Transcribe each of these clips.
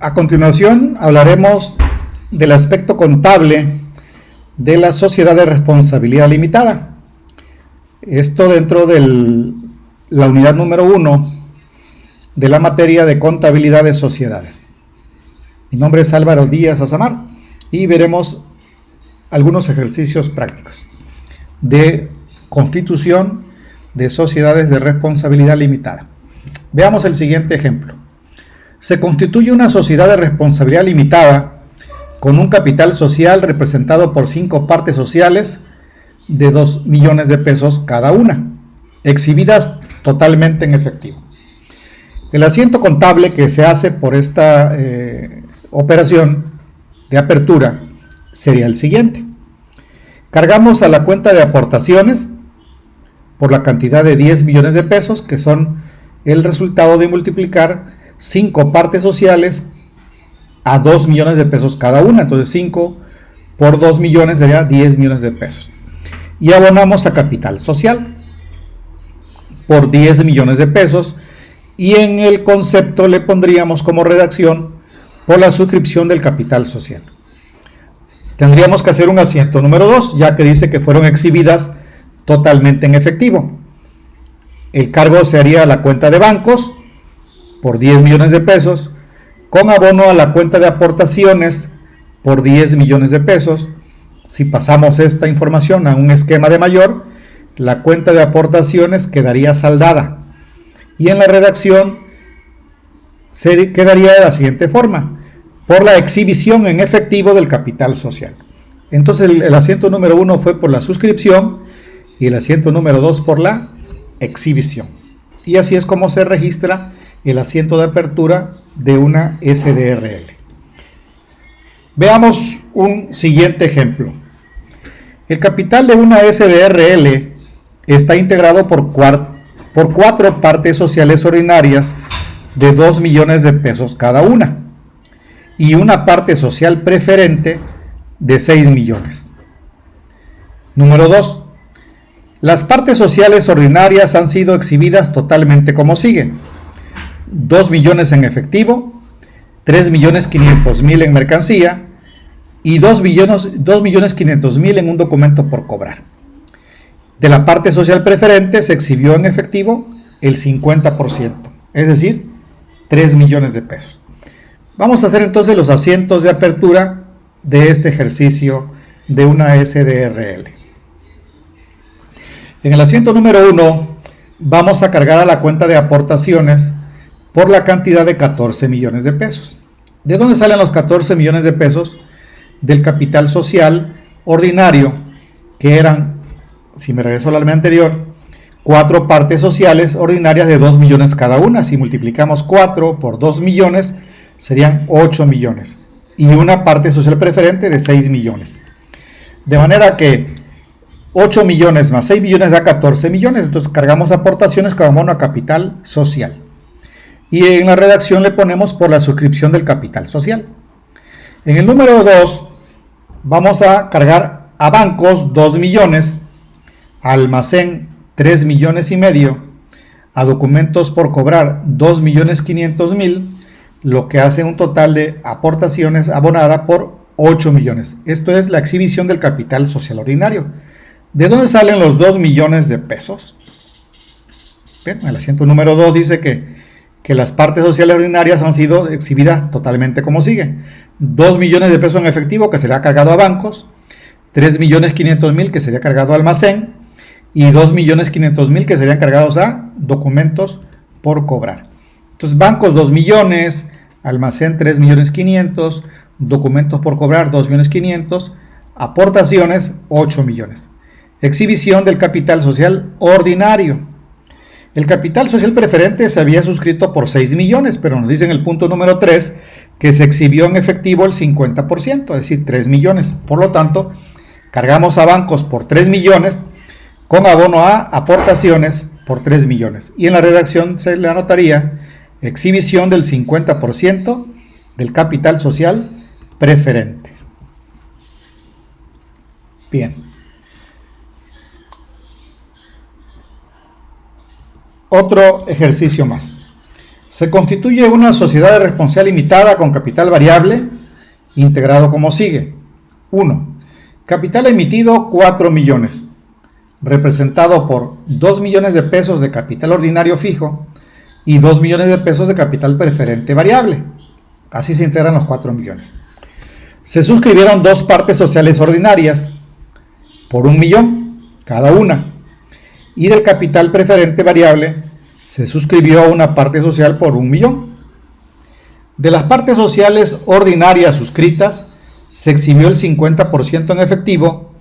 A continuación hablaremos del aspecto contable de la sociedad de responsabilidad limitada. Esto dentro de la unidad número 1 de la materia de contabilidad de sociedades. Mi nombre es Álvaro Díaz Azamar y veremos algunos ejercicios prácticos de constitución de sociedades de responsabilidad limitada. Veamos el siguiente ejemplo. Se constituye una sociedad de responsabilidad limitada con un capital social representado por 5 partes sociales de 2 millones de pesos cada una, exhibidas totalmente en efectivo. El asiento contable que se hace por esta operación de apertura sería el siguiente. Cargamos a la cuenta de aportaciones por la cantidad de 10 millones de pesos, que son el resultado de multiplicar 5 partes sociales a 2 millones de pesos cada una. Entonces 5 por 2 millones sería 10 millones de pesos. Y abonamos a capital social por 10 millones de pesos. Y en el concepto le pondríamos como redacción por la suscripción del capital social. Tendríamos que hacer un asiento número 2, ya que dice que fueron exhibidas totalmente en efectivo. El cargo se haría a la cuenta de bancos por 10 millones de pesos, con abono a la cuenta de aportaciones por 10 millones de pesos. Si pasamos esta información a un esquema de mayor, la cuenta de aportaciones quedaría saldada. Y en la redacción se quedaría de la siguiente forma: por la exhibición en efectivo del capital social. Entonces el asiento número 1 fue por la suscripción y el asiento número 2 por la exhibición. Y así es como se registra el asiento de apertura de una SDRL. Veamos un siguiente ejemplo. El capital de una SDRL está integrado por 4 partes sociales ordinarias de 2 millones de pesos cada una y una parte social preferente de 6 millones. Número 2. Las partes sociales ordinarias han sido exhibidas totalmente como sigue: 2 millones en efectivo, 3.500.000 en mercancía y 2.500.000 en un documento por cobrar. De la parte social preferente se exhibió en efectivo el 50%, es decir, 3 millones de pesos. Vamos a hacer entonces los asientos de apertura de este ejercicio de una SDRL. En el asiento número 1 vamos a cargar a la cuenta de aportaciones por la cantidad de 14 millones de pesos. ¿De dónde salen los 14 millones de pesos? Del capital social ordinario, que eran, si me regreso a la línea anterior, 4 partes sociales ordinarias de 2 millones cada una. Si multiplicamos 4 por 2 millones, serían 8 millones. Y una parte social preferente de 6 millones. De manera que 8 millones más 6 millones da 14 millones. Entonces cargamos aportaciones con abono a capital social. Y en la redacción le ponemos por la suscripción del capital social. En el número 2 vamos a cargar a bancos 2 millones, a almacén 3 millones y medio, a documentos por cobrar 2.500.000, lo que hace un total de aportaciones abonada por 8 millones. Esto es la exhibición del capital social ordinario. ¿De dónde salen los 2 millones de pesos? Bien, el asiento número 2 dice que las partes sociales ordinarias han sido exhibidas totalmente como sigue: 2 millones de pesos en efectivo, que será cargado a bancos, 3.500.000 que sería cargado a almacén y 2.500.000 que serían cargados a documentos por cobrar. Entonces bancos 2 millones, almacén 3.500.000, documentos por cobrar 2.500.000, aportaciones 8 millones. Exhibición del capital social ordinario. El capital social preferente se había suscrito por 6 millones, pero nos dice en el punto número 3 que se exhibió en efectivo el 50%, es decir, 3 millones. Por lo tanto, cargamos a bancos por 3 millones con abono a aportaciones por 3 millones. Y en la redacción se le anotaría exhibición del 50% del capital social preferente. Bien. Otro ejercicio más. Se constituye una sociedad de responsabilidad limitada con capital variable integrado como sigue. 1. Capital emitido 4 millones, representado por 2 millones de pesos de capital ordinario fijo y 2 millones de pesos de capital preferente variable. Así se integran los 4 millones. Se suscribieron dos partes sociales ordinarias por 1 millón cada una, y del capital preferente variable se suscribió una parte social por 1 millón. De las partes sociales ordinarias suscritas se exhibió el 50% en efectivo,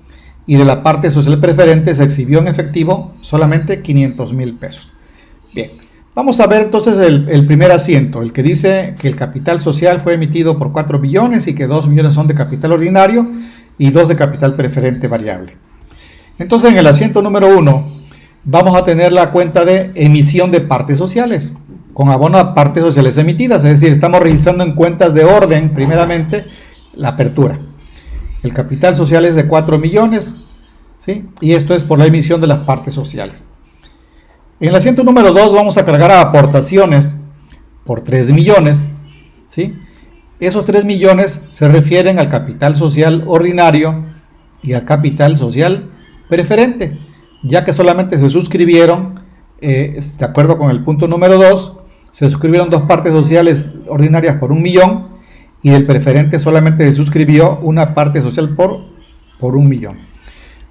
y de la parte social preferente se exhibió en efectivo solamente 500,000 pesos. Bien, vamos a ver entonces el primer asiento, el que dice que el capital social fue emitido por 4 millones y que 2 millones son de capital ordinario y 2 de capital preferente variable. Entonces en el asiento número 1 vamos a tener la cuenta de emisión de partes sociales, con abono a partes sociales emitidas, es decir, estamos registrando en cuentas de orden, primeramente, la apertura. El capital social es de 4 millones, ¿sí? Y esto es por la emisión de las partes sociales. En el asiento número 2 vamos a cargar a aportaciones por 3 millones, ¿sí? Esos 3 millones se refieren al capital social ordinario y al capital social preferente, ya que solamente se suscribieron, de acuerdo con el punto número 2, se suscribieron dos partes sociales ordinarias por 1 millón y del preferente solamente se suscribió una parte social por 1 millón.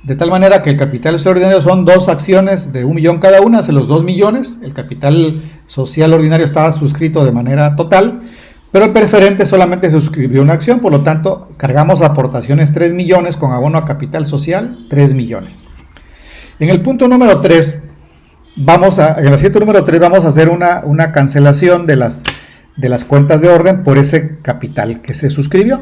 De tal manera que el capital social ordinario son dos acciones de 1 millón cada una, hace los 2 millones, el capital social ordinario estaba suscrito de manera total, pero el preferente solamente se suscribió una acción, por lo tanto cargamos aportaciones 3 millones con abono a capital social 3 millones. En el punto número 3, en el asiento número 3 vamos a hacer una cancelación de las cuentas de orden por ese capital que se suscribió.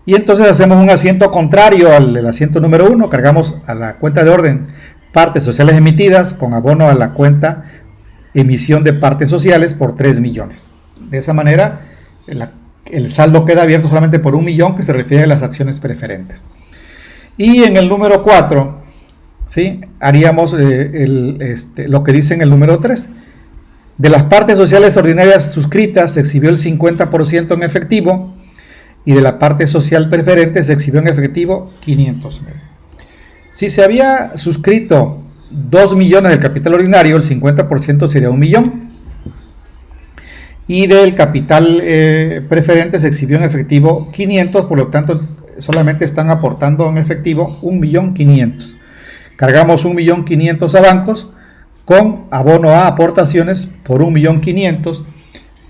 Y entonces hacemos un asiento contrario al del asiento número 1, cargamos a la cuenta de orden partes sociales emitidas con abono a la cuenta emisión de partes sociales por 3 millones. De esa manera el saldo queda abierto solamente por 1 millón, que se refiere a las acciones preferentes. Y en el número 4, ¿sí?, haríamos lo que dice en el número 3. De las partes sociales ordinarias suscritas se exhibió el 50% en efectivo y de la parte social preferente se exhibió en efectivo 500,000. Si se había suscrito 2 millones del capital ordinario, el 50% sería 1 millón. Y del capital preferente se exhibió en efectivo 500, por lo tanto solamente están aportando en efectivo 1.500.000. Cargamos 1.500.000 a bancos con abono a aportaciones por 1.500.000,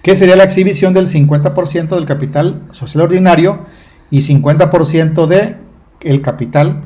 que sería la exhibición del 50% del capital social ordinario y 50% del capital